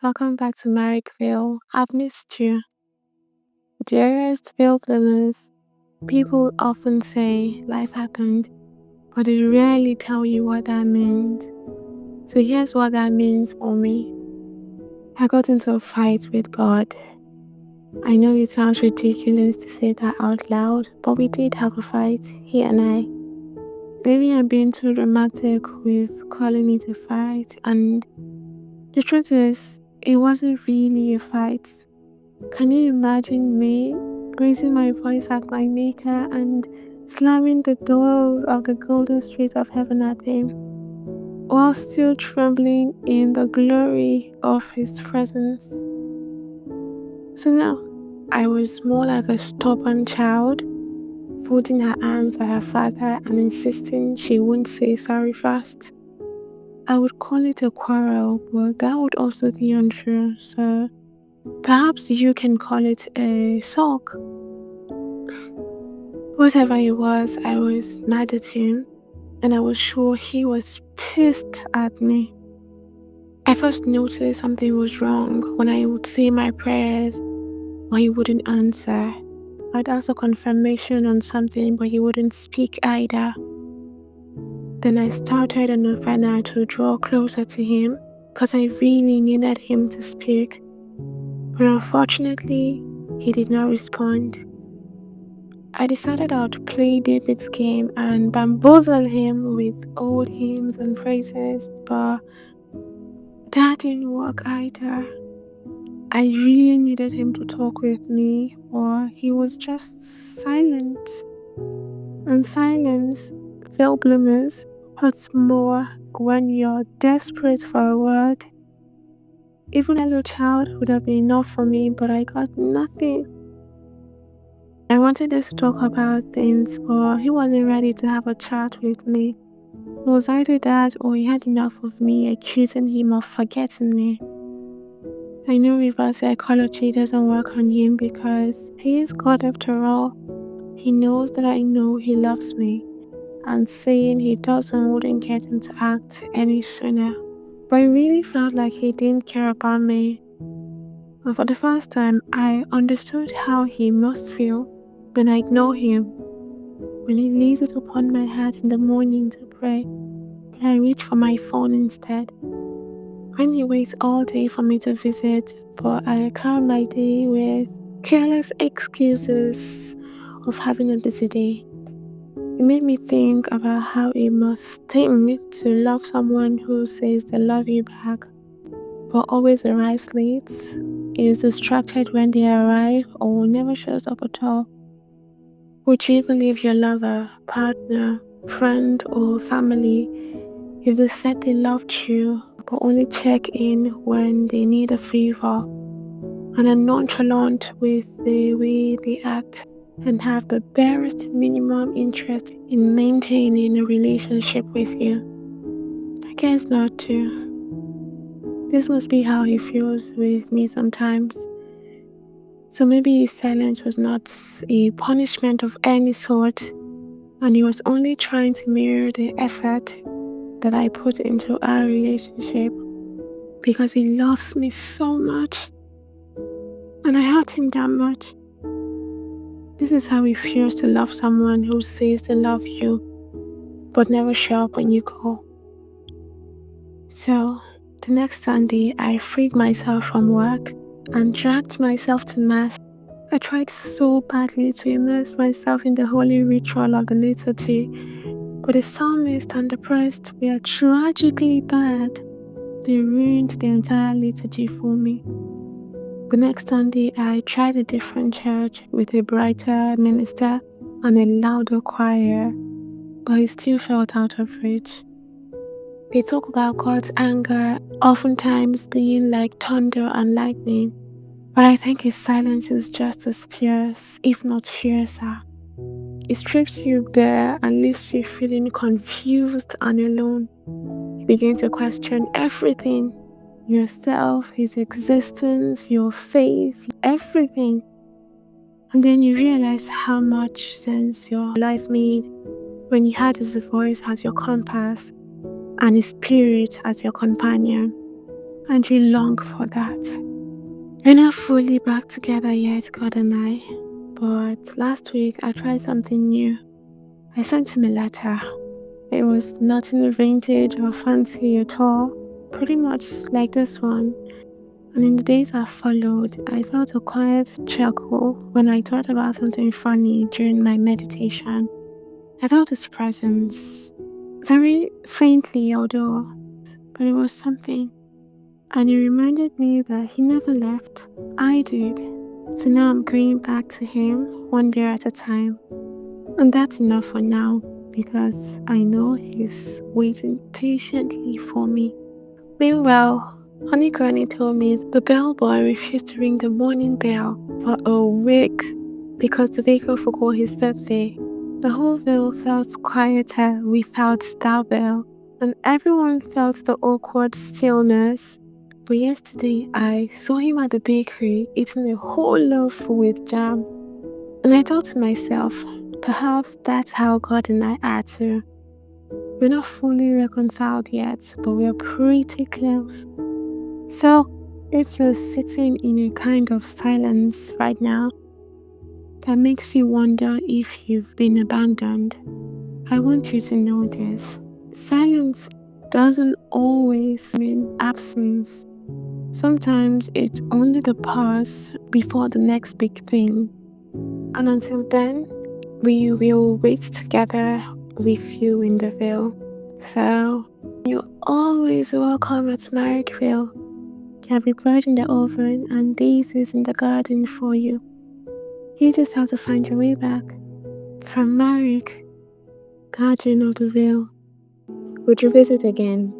Welcome back to Marrick Vale. I've missed you. Dearest Vale Bloomers, people often say life happened, but they rarely tell you what that means. So here's what that means for me. I got into a fight with God. I know it sounds ridiculous to say that out loud, but we did have a fight, he and I. Maybe I'm being too dramatic with calling it a fight, and the truth is, it wasn't really a fight. Can you imagine me raising my voice at my maker and slamming the doors of the golden streets of heaven at him, while still trembling in the glory of his presence? So now, I was more like a stubborn child, folding her arms at her father and insisting she wouldn't say sorry first. I would call it a quarrel, but that would also be untrue, so perhaps you can call it a sulk. Whatever it was, I was mad at him, and I was sure he was pissed at me. I first noticed something was wrong when I would say my prayers, but he wouldn't answer. I'd ask a confirmation on something, but he wouldn't speak either. Then I started a novena to draw closer to him, because I really needed him to speak. But unfortunately, he did not respond. I decided I would play David's game and bamboozle him with old hymns and phrases, but that didn't work either. I really needed him to talk with me, or he was just silent. And silence, Phil Bloomers, hurts more when you're desperate for a word. Even a little child would have been enough for me, but I got nothing. I wanted us to talk about things, but he wasn't ready to have a chat with me. It was either that or he had enough of me accusing him of forgetting me. I know reverse psychology doesn't work on him because he is God after all. He knows that I know he loves me, and saying he doesn't wouldn't get him to act any sooner. But I really felt like he didn't care about me. And for the first time, I understood how he must feel when I ignore him, when he lays it upon my heart in the morning to pray, and I reach for my phone instead. When he waits all day for me to visit, but I calm my day with careless excuses of having a busy day. It made me think about how it must sting to love someone who says they love you back, but always arrives late, is distracted when they arrive, or never shows up at all. Would you believe your lover, partner, friend, or family if they said they loved you but only check in when they need a favor, and are nonchalant with the way they act, and have the barest minimum interest in maintaining a relationship with you? I guess not too. This must be how he feels with me sometimes. So maybe his silence was not a punishment of any sort, and he was only trying to mirror the effort that I put into our relationship, because he loves me so much, and I hurt him that much. This is how it feels to love someone who says they love you, but never show up when you call. So, the next Sunday, I freed myself from work and dragged myself to Mass. I tried so badly to immerse myself in the holy ritual of the liturgy, but the psalmist and the priest were tragically bad. They ruined the entire liturgy for me. The next Sunday, I tried a different church with a brighter minister and a louder choir, but I still felt out of reach. They talk about God's anger oftentimes being like thunder and lightning, but I think his silence is just as fierce, if not fiercer. It strips you bare and leaves you feeling confused and alone. You begin to question everything: yourself, his existence, your faith, everything. And then you realize how much sense your life made when you had his voice as your compass and his spirit as your companion. and you long for that. We're not fully back together yet, God and I, but last week I tried something new. I sent him a letter. It was nothing vintage or fancy at all, pretty much like this one. And in the days that followed, I felt a quiet chuckle when I thought about something funny during my meditation. I felt his presence, very faintly, but it was something. And it reminded me that he never left. I did. So now I'm going back to him one day at a time. And that's enough for now because I know he's waiting patiently for me. Meanwhile, Honey Granny told me the bellboy refused to ring the morning bell for a week because the baker forgot his birthday. The whole vale felt quieter without that bell, and everyone felt the awkward stillness. But yesterday, I saw him at the bakery eating a whole loaf with jam, and I thought to myself, perhaps that's how God and I are too. We're not fully reconciled yet, but we're pretty close. So, if you're sitting in a kind of silence right now that makes you wonder if you've been abandoned, I want you to know this. Silence doesn't always mean absence. Sometimes it's only the pause before the next big thing. And until then, we will wait together with you in the veil. So, you're always welcome at Marrick Vale. You have a bread in the oven and daisies in the garden for you. You just have to find your way back. From Marrick, Guardian of the Veil. Would you visit again?